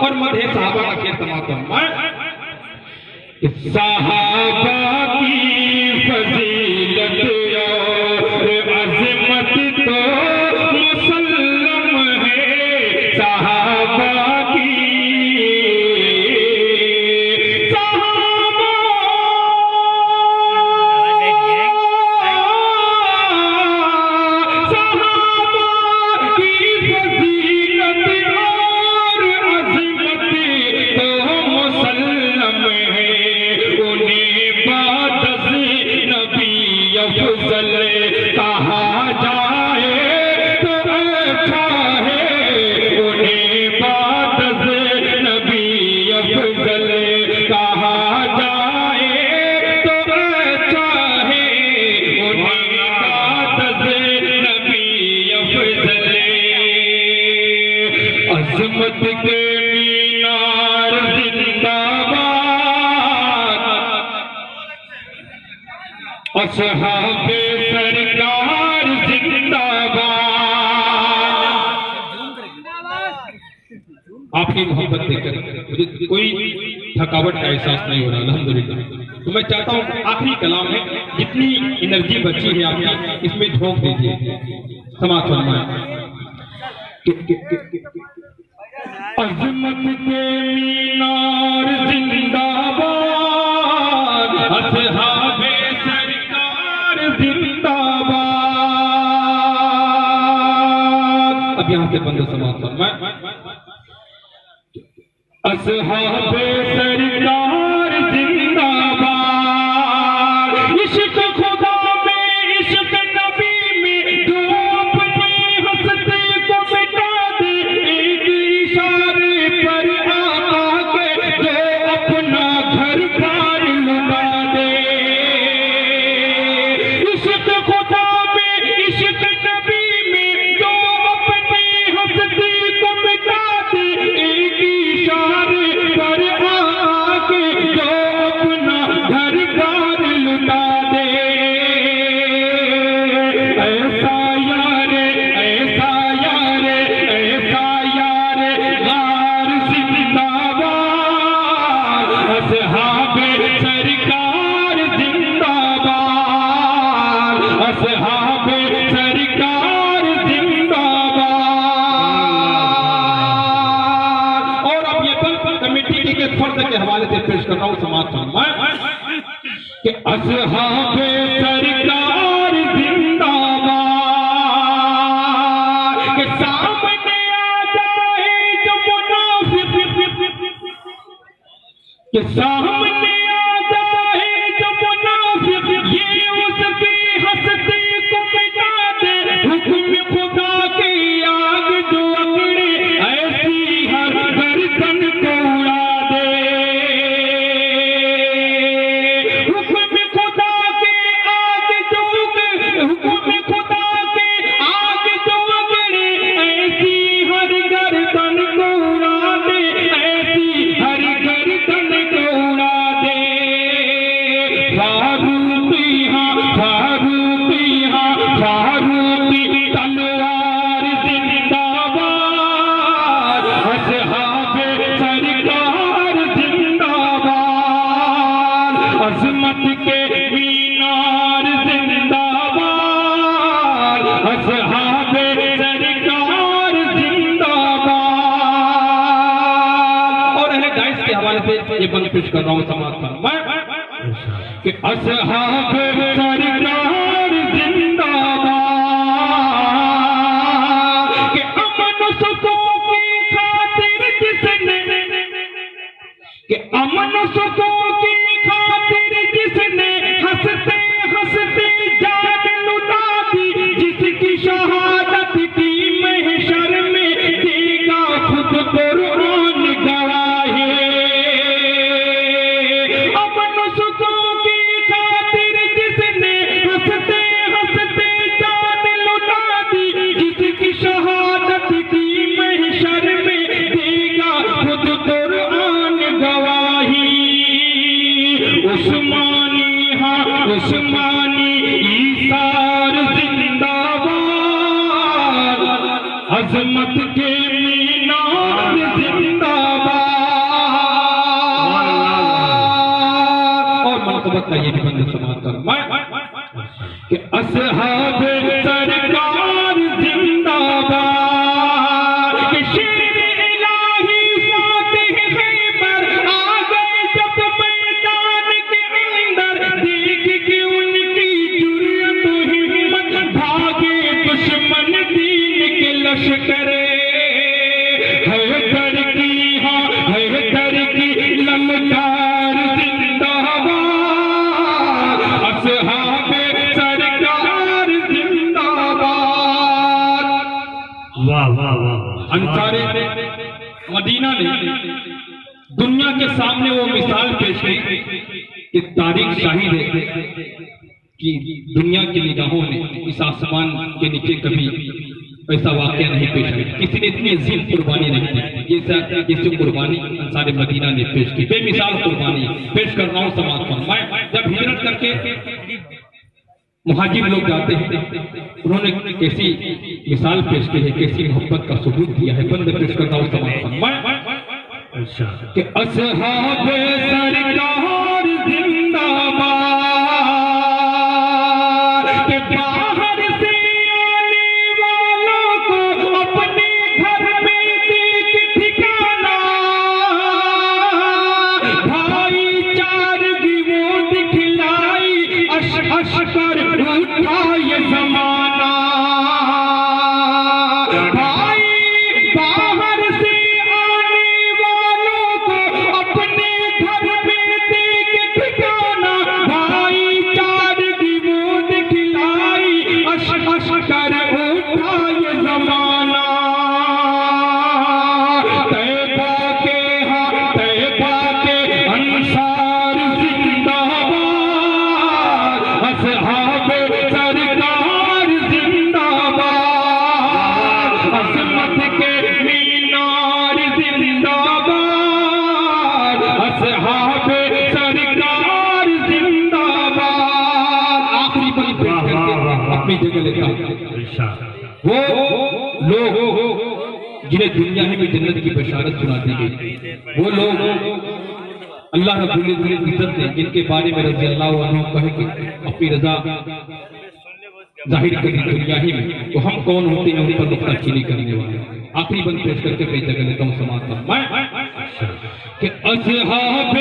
और मध्य सहाबा का शेर समाप्त हुआ। सहाबा की फजीलत और अज़मत तो मुसल्लम है, सहाबा की कहा जाए तो अच्छा है, उन्हें बात से नबी अफजल कहा जाए तो अच्छा है, उन्हें बात से नबी अफजल। अज़मत के मीनार जिंदाबाद, असहाबे सरकार जिंदाबाद। आपकी मोहब्बत देखकर मुझे कोई थकावट का एहसास नहीं हो रहा, अल्हम्दुलिल्लाह। तो मैं चाहता हूँ आखिरी कलाम है, जितनी एनर्जी बची है आपकी इसमें झोंक दीजिए, समाप्त फरमाएं। अज़मत के मीनार जिंदाबाद, असहाबे जिंदाबाद। अब यहां से बंद समाप्त फरमाएं। असहाबे सरकार जिंदाबाद, इश्क खुदा में इश्क नबी में जो अपनी हस्ती को मिटा दे, एक इशारे पर आके जो अपना घर बार लुटा दे। के हवाले से पेश कर रहा हूं समाप्त कि असहाबे सरकार जिंदाबाद, के सामने आ जाए जो मुनाफिक, के सामने आ जाए जो मुनाफिक, ये उसकी हस्ती को मिटा दे। हुक्म खुदा की आग जो अगड़े, ऐसी हर गर्दन को उड़ा दे। अज़मत के मीनार जिंदाबाद, असहाबे सरकार जिंदाबाद। और अहले दाइश के हवाले से ये बंद पेश कर रहा हूँ समाप्त फरमाएं कि असहाबे सरकार जिंदाबाद, के अमन सुकून की खातिर जिसने, के अमन सुकून की खातिर जिसने हंसते हंसते जान लुटा दी, जिसकी शहादत की महशर में देगा खुद कुरान गवाही। अमन सुकून की खातिर जिसने हंसते हंसते जान लुटा दी, जिसकी शहादत की महशर में देगा खुद कुरान गवाही। उस्मानी हाँ उस्मानी ईसार जिंदाबाद, अज़मत के मीनार जिंदाबाद। मोहब्बत का ये भी बंद समाज फरमाए कि असहाब सरकार जिंदाबाद, कि शेर इलाही फातिह खैबर आ गए जब मैदान के अंदर, देख के उनकी जुर्रत हिम्मत भागे दुश्मन दीन के लश्करे। हैदर की हाँ हैदर की ललकार जिंदाबाद, असहाब सरकार जिंदाबाद। वाह वाह वाह। अंसारे मदीना ने दुनिया के सामने वो मिसाल पेश की कि तारीख शाहिद है कि दुनिया की निगाहों ने इस आसमान के नीचे कभी ऐसा वाकया नहीं पेश किया, किसी ने इतनी अजीम कुर्बानी नहीं दी जैसे कुर्बानी अंसारे मदीना ने पेश की। बेमिसाल कुर्बानी पेश कर रहा हूँ समाज पर। मैं जब हिजरत करके मुहाजिर लोग जाते हैं, उन्होंने कैसी मिसाल पेश की है, कैसी मोहब्बत का सबूत दिया है, बंद पेश करता हूँ समाज पर। मैं अच्छा कि असहाब सरकार जिंदाबाद, के बाहर से आने वालों को अपने घर में देख ठिकाना, भाईचारगी वो दिखलाई, अश अश कर उठा ये जमाना। भाई बाहर से आने वालों को अपने घर में देख ठिकाना, भाईचारगी वो दिखलाई, अश अश कर उठा ये जमाना। तैबा के हाँ तैबा के अंसार जिंदाबाद, असहाब सरकार जिंदाबाद, असमत के मीनार जिंदाबाद, असहाब सरकार जिंदाबाद। आखिरी बंद पेश करके अपनी जगह लेता हूं। अच्छा वो लोग जिन्हें दुनिया में जन्नत की बशारत सुना दी गई, वो लोग अल्लाह रब्बुल इज्जत ने जिनके बारे में रज़ी अल्लाह अन्हु कहे कि अपनी रजा जाहिर करी दुनिया ही में, तो हम कौन होते हैं उन पर नुक्ताचीनी करने वाले। आखिरी बंद पेश करके मैं जगह लेता हूँ समाज पर। मैं कि असहाब